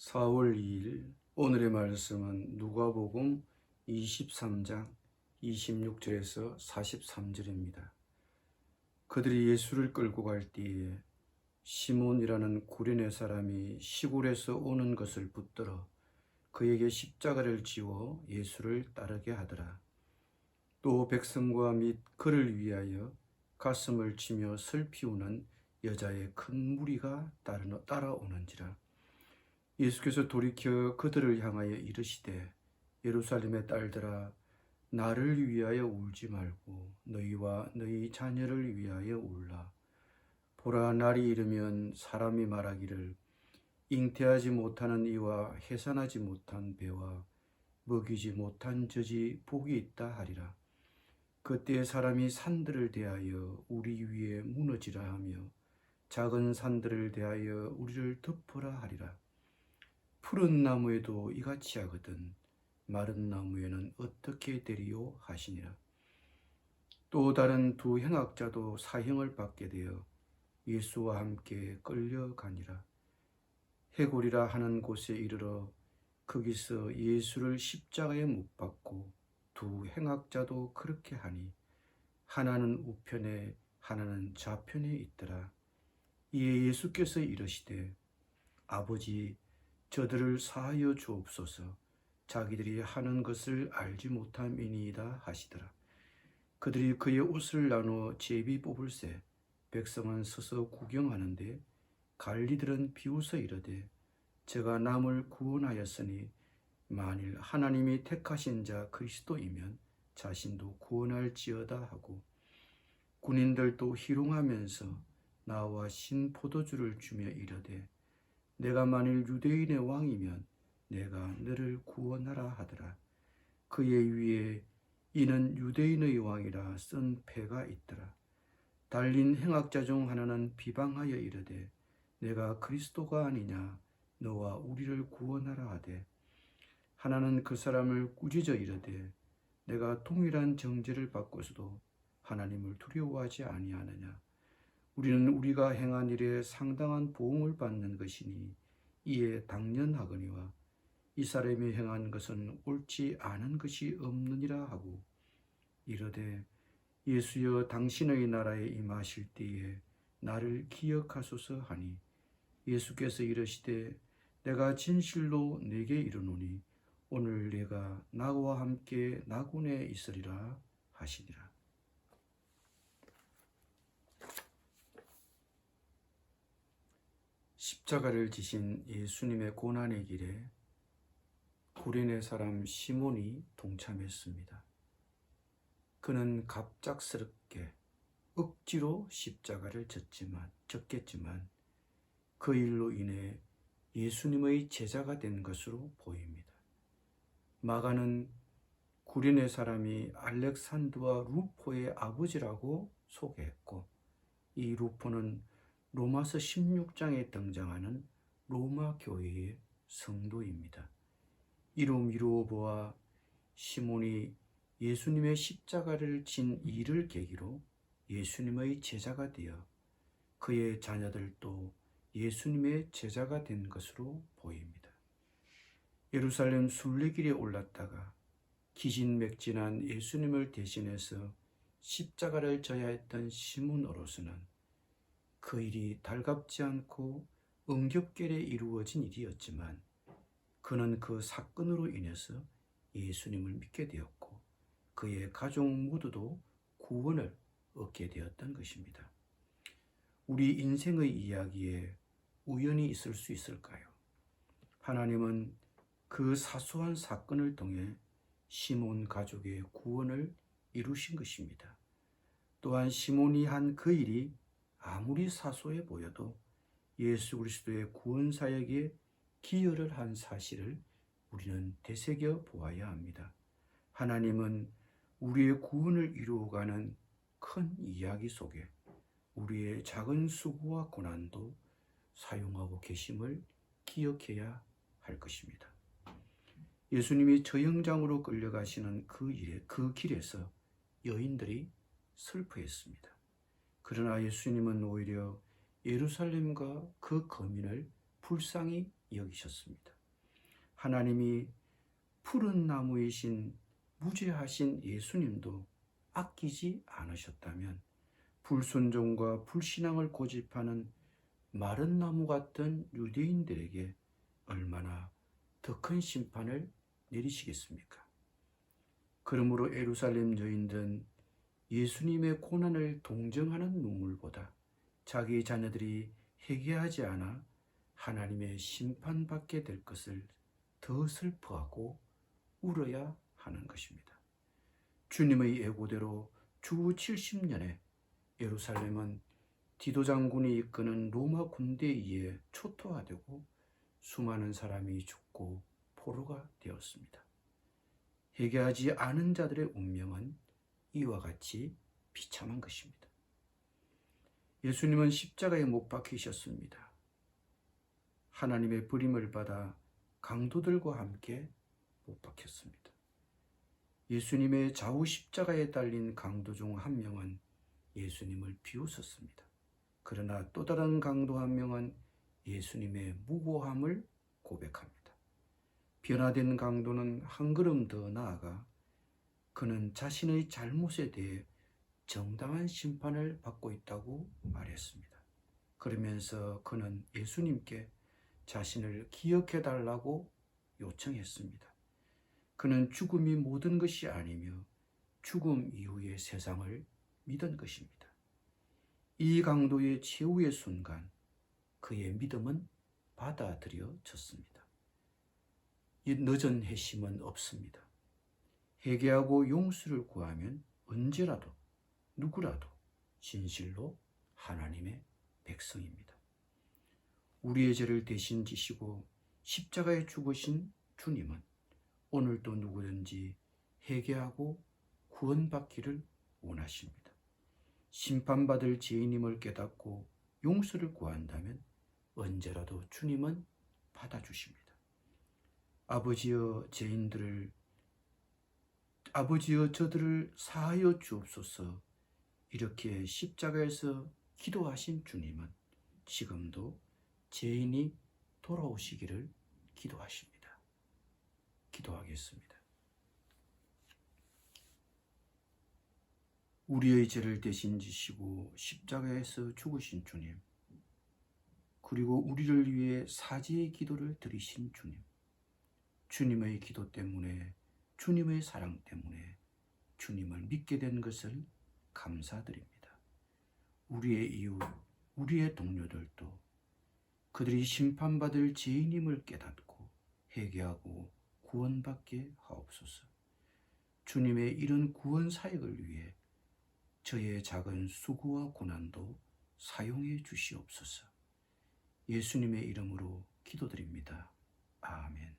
4월 2일 오늘의 말씀은 누가복음 23장 26절에서 43절입니다. 그들이 예수를 끌고 갈 때에 시몬이라는 구레네 사람이 시골에서 오는 것을 붙들어 그에게 십자가를 지워 예수를 따르게 하더라. 또 백성과 및 그를 위하여 가슴을 치며 슬피 우는 여자의 큰 무리가 따라오는지라. 예수께서 돌이켜 그들을 향하여 이르시되 예루살렘의 딸들아, 나를 위하여 울지 말고 너희와 너희 자녀를 위하여 울라. 보라, 날이 이르면 사람이 말하기를 잉태하지 못하는 이와 해산하지 못한 배와 먹이지 못한 젖이 복이 있다 하리라. 그때 사람이 산들을 대하여 우리 위에 무너지라 하며 작은 산들을 대하여 우리를 덮으라 하리라. 푸른 나무에도 이같이 하거든 마른 나무에는 어떻게 되리요 하시니라. 또 다른 두 행악자도 사형을 받게 되어 예수와 함께 끌려가니라. 해골이라 하는 곳에 이르러 거기서 예수를 십자가에 못 박고 두 행악자도 그렇게 하니 하나는 우편에 하나는 좌편에 있더라. 이에 예수께서 이르시되 아버지, 저들을 사하여 주옵소서. 자기들이 하는 것을 알지 못함이니이다 하시더라. 그들이 그의 옷을 나누어 제비 뽑을새 백성은 서서 구경하는데 관리들은 비웃어 이르되 저가 남을 구원하였으니 만일 하나님이 택하신 자 그리스도이면 자신도 구원할지어다 하고, 군인들도 희롱하면서 나와 신 포도주를 주며 이르되 내가 만일 유대인의 왕이면 내가 너를 구원하라 하더라. 그의 위에 이는 유대인의 왕이라 쓴 패가 있더라. 달린 행악자 중 하나는 비방하여 이르되 내가 그리스도가 아니냐, 너와 우리를 구원하라 하되, 하나는 그 사람을 꾸짖어 이르되 내가 동일한 정죄를 받고서도 하나님을 두려워하지 아니하느냐. 우리는 우리가 행한 일에 상당한 보응을 받는 것이니 이에 당연하거니와 이 사람이 행한 것은 옳지 않은 것이 없느니라 하고 이르되 예수여, 당신의 나라에 임하실 때에 나를 기억하소서 하니 예수께서 이르시되 내가 진실로 네게 이르노니 오늘 네가 나와 함께 나군에 있으리라 하시니라. 십자가를 지신 예수님의 고난의 길에 구레네 사람 시몬이 동참했습니다. 그는 갑작스럽게 억지로 십자가를 졌겠지만 그 일로 인해 예수님의 제자가 된 것으로 보입니다. 마가는 구레네 사람이 알렉산드와 루포의 아버지라고 소개했고, 이 루포는 로마서 16장에 등장하는 로마 교회의 성도입니다. 이로 미루어 보아 시몬이 예수님의 십자가를 진 일을 계기로 예수님의 제자가 되어 그의 자녀들도 예수님의 제자가 된 것으로 보입니다. 예루살렘 순례길에 올랐다가 기진맥진한 예수님을 대신해서 십자가를 져야 했던 시몬으로서는 그 일이 달갑지 않고 응급결에 이루어진 일이었지만 그는 그 사건으로 인해서 예수님을 믿게 되었고 그의 가족 모두도 구원을 얻게 되었던 것입니다. 우리 인생의 이야기에 우연이 있을 수 있을까요? 하나님은 그 사소한 사건을 통해 시몬 가족의 구원을 이루신 것입니다. 또한 시몬이 한 그 일이 아무리 사소해 보여도 예수 그리스도의 구원 사역에 기여를 한 사실을 우리는 되새겨 보아야 합니다. 하나님은 우리의 구원을 이루어가는 큰 이야기 속에 우리의 작은 수고와 고난도 사용하고 계심을 기억해야 할 것입니다. 예수님이 저형장으로 끌려가시는 그 길에서 여인들이 슬퍼했습니다. 그러나 예수님은 오히려 예루살렘과 그 거민을 불쌍히 여기셨습니다. 하나님이 푸른 나무이신 무죄하신 예수님도 아끼지 않으셨다면 불순종과 불신앙을 고집하는 마른 나무 같은 유대인들에게 얼마나 더 큰 심판을 내리시겠습니까? 그러므로 예루살렘 여인들은 예수님의 고난을 동정하는 눈물보다 자기 자녀들이 회개하지 않아 하나님의 심판받게 될 것을 더 슬퍼하고 울어야 하는 것입니다. 주님의 예고대로 주 70년에 예루살렘은 디도 장군이 이끄는 로마 군대에 의해 초토화되고 수많은 사람이 죽고 포로가 되었습니다. 회개하지 않은 자들의 운명은 이와 같이 비참한 것입니다. 예수님은 십자가에 못 박히셨습니다. 하나님의 버림을 받아 강도들과 함께 못 박혔습니다. 예수님의 좌우 십자가에 달린 강도 중 한 명은 예수님을 비웃었습니다. 그러나 또 다른 강도 한 명은 예수님의 무고함을 고백합니다. 변화된 강도는 한 걸음 더 나아가 그는 자신의 잘못에 대해 정당한 심판을 받고 있다고 말했습니다. 그러면서 그는 예수님께 자신을 기억해 달라고 요청했습니다. 그는 죽음이 모든 것이 아니며 죽음 이후의 세상을 믿은 것입니다. 이 강도의 최후의 순간 그의 믿음은 받아들여졌습니다. 이 늦은 회심은 없습니다. 회개하고 용서를 구하면 언제라도 누구라도 진실로 하나님의 백성입니다. 우리의 죄를 대신 지시고 십자가에 죽으신 주님은 오늘도 누구든지 회개하고 구원받기를 원하십니다. 심판받을 죄인임을 깨닫고 용서를 구한다면 언제라도 주님은 받아주십니다. 아버지여 저들을 사하여 주옵소서. 이렇게 십자가에서 기도하신 주님은 지금도 죄인이 돌아오시기를 기도하십니다. 기도하겠습니다. 우리의 죄를 대신 지시고 십자가에서 죽으신 주님, 그리고 우리를 위해 사죄의 기도를 드리신 주님, 주님의 기도 때문에, 주님의 사랑 때문에 주님을 믿게 된 것을 감사드립니다. 우리의 이웃, 우리의 동료들도 그들이 심판받을 죄인임을 깨닫고 회개하고 구원받게 하옵소서. 주님의 이런 구원 사역을 위해 저의 작은 수고와 고난도 사용해 주시옵소서. 예수님의 이름으로 기도드립니다. 아멘.